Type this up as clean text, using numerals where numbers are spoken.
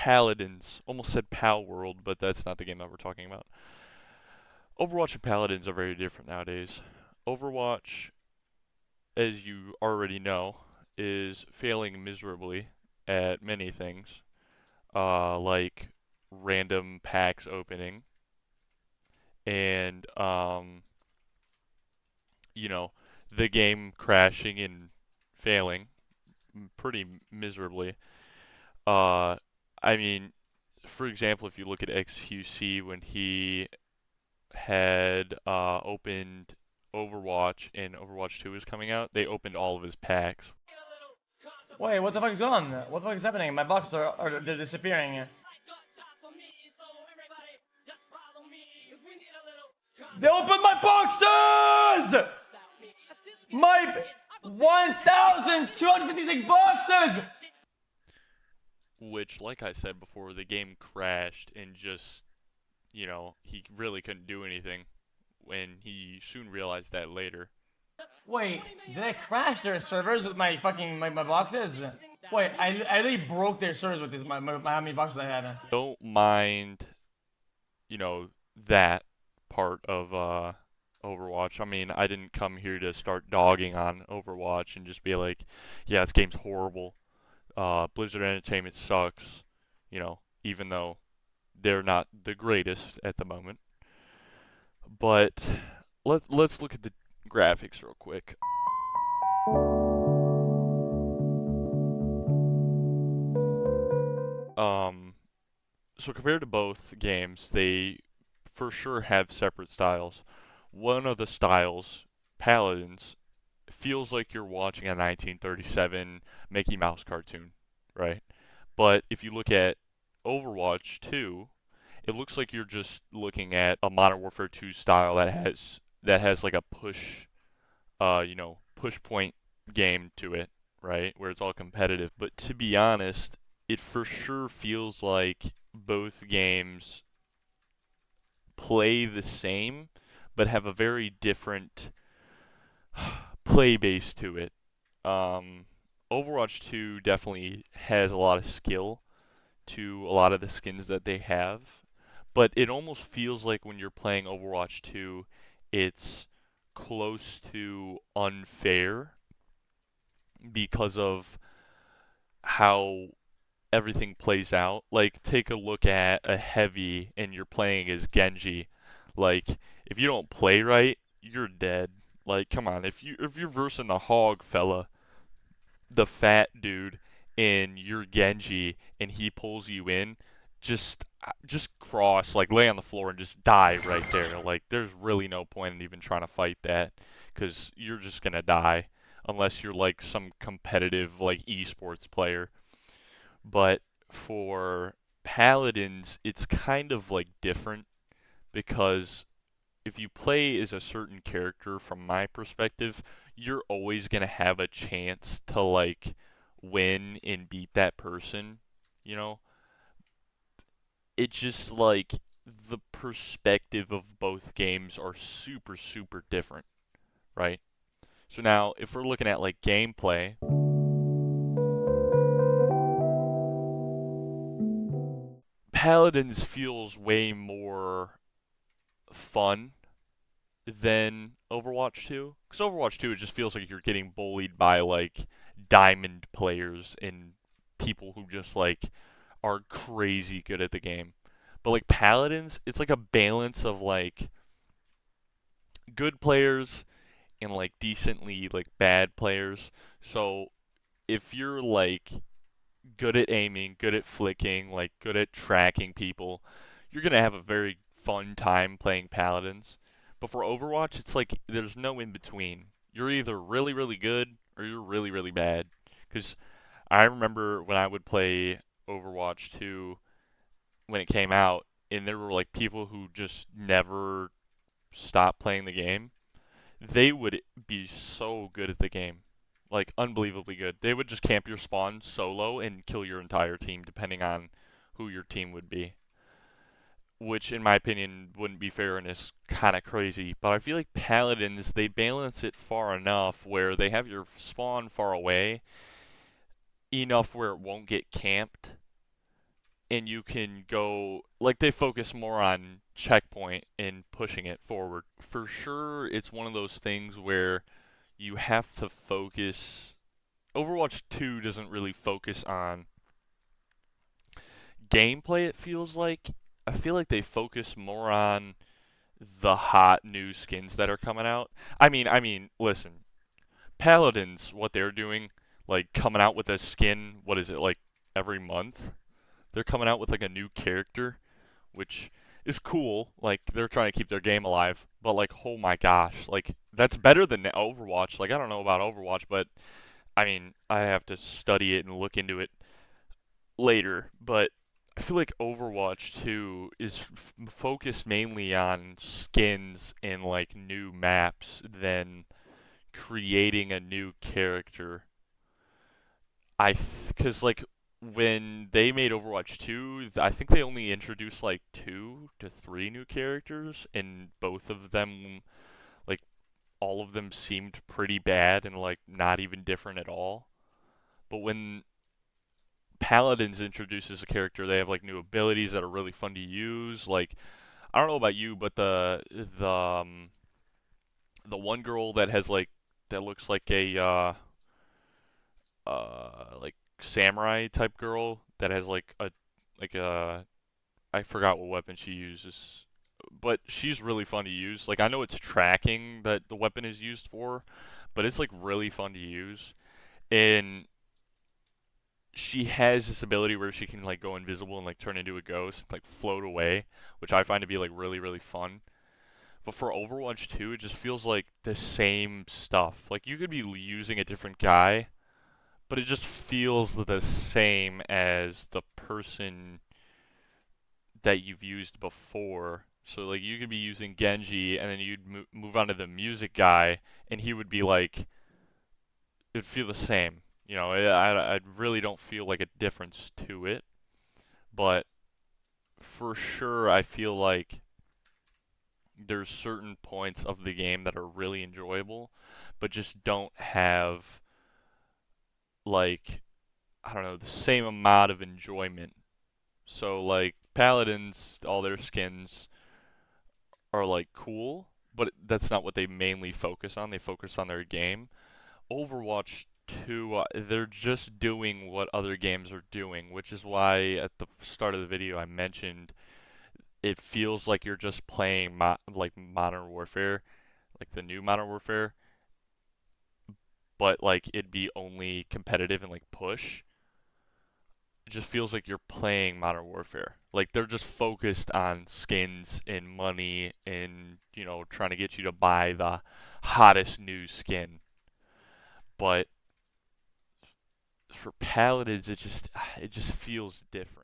Paladins. Almost said Pal World, but that's not the game that we're talking about. Overwatch and Paladins are very different nowadays. Overwatch, as you already know, is failing miserably at many things, like random packs opening and you know, the game crashing and failing pretty miserably. Uh, I mean, for example, if you look at XQC when he had opened Overwatch and Overwatch 2 was coming out, they opened all of his packs. Wait, what the fuck is going on? What the fuck is happening? My boxes are they're disappearing. They opened my boxes! My 1,256 boxes! Which, like I said before, the game crashed and just, he really couldn't do anything when he soon realized that later. Wait, did I crash their servers with my fucking my boxes? Wait, I really broke their servers with how many boxes I had. Don't mind, that part of Overwatch. I mean, I didn't come here to start dogging on Overwatch and just be like, yeah, this game's horrible. Blizzard Entertainment sucks, even though they're not the greatest at the moment. But let's look at the graphics real quick. Um, so compared to both games, they for sure have separate styles. One of the styles, Paladins, feels like you're watching a 1937 Mickey Mouse cartoon, right? But if you look at Overwatch 2, it looks like you're just looking at a Modern Warfare 2 style that has like a push point game to it, right? Where it's all competitive. But to be honest, it for sure feels like both games play the same, but have a very different play base to it. Um, Overwatch 2 definitely has a lot of skill to a lot of the skins that they have, but it almost feels like when you're playing Overwatch 2, it's close to unfair because of how everything plays out. Like, take a look at a heavy and you're playing as Genji. Like, if you don't play right, you're dead. Like, come on, if you're versing the hog fella, the fat dude, and you're Genji and he pulls you in, just cross, like lay on the floor and just die right there. Like, there's really no point in even trying to fight that because you're just gonna die unless you're like some competitive like esports player. But for paladins, it's kind of like different because if you play as a certain character from my perspective, you're always going to have a chance to like win and beat that person, you know? It's just like the perspective of both games are super super different, right? So now if we're looking at like gameplay, Paladins feels way more fun than Overwatch 2. Because Overwatch 2, it just feels like you're getting bullied by like diamond players and people who just like are crazy good at the game. But like Paladins, it's like a balance of like good players and like decently like bad players. So if you're like good at aiming, good at flicking, like good at tracking people, you're gonna have a very fun time playing Paladins. But for Overwatch, it's like there's no in between. You're either really, really good or you're really, really bad. Because I remember when I would play Overwatch 2 when it came out, and there were like people who just never stopped playing the game. They would be so good at the game. Like, unbelievably good. They would just camp your spawn solo and kill your entire team, depending on who your team would be. Which, in my opinion, wouldn't be fair and is kind of crazy. But I feel like Paladins, they balance it far enough where they have your spawn far away, enough where it won't get camped. and you can go like they focus more on checkpoint and pushing it forward. For sure, it's one of those things where you have to focus. Overwatch 2 doesn't really focus on gameplay, it feels like. I feel like they focus more on the hot new skins that are coming out. Listen, Paladins, what they're doing, like coming out with a skin, what is it, like every month? They're coming out with like a new character, which is cool. Like they're trying to keep their game alive, but like oh my gosh, like that's better than Overwatch. Like I don't know about Overwatch, but I have to study it and look into it later, but I feel like Overwatch 2 is focused mainly on skins and like new maps than creating a new character. Cuz like when they made Overwatch 2, I think they only introduced like 2 to 3 new characters and both of them like all of them seemed pretty bad and like not even different at all. But when Paladins introduces a character, they have like new abilities that are really fun to use. Like I don't know about you, but the one girl that has like that looks like a like samurai type girl that has like a I forgot what weapon she uses, but she's really fun to use. Like I know it's tracking that the weapon is used for, but it's like really fun to use. And she has this ability where she can like go invisible and like turn into a ghost, like float away, which I find to be like really fun. But for Overwatch 2, it just feels like the same stuff. Like you could be using a different guy, but it just feels the same as the person that you've used before. So like you could be using Genji and then you'd move on to the music guy and he would be like it'd feel the same. I really don't feel like a difference to it, but for sure I feel like there's certain points of the game that are really enjoyable, but just don't have like I don't know the same amount of enjoyment. So like Paladins, all their skins are like cool, but that's not what they mainly focus on. They focus on their game. Overwatch 2, they're just doing what other games are doing, which is why at the start of the video I mentioned it feels like you're just playing like Modern Warfare, like the new Modern Warfare, but like it'd be only competitive and like push. It just feels like you're playing Modern Warfare. Like they're just focused on skins and money and trying to get you to buy the hottest new skin. But for Paladins, it just feels different.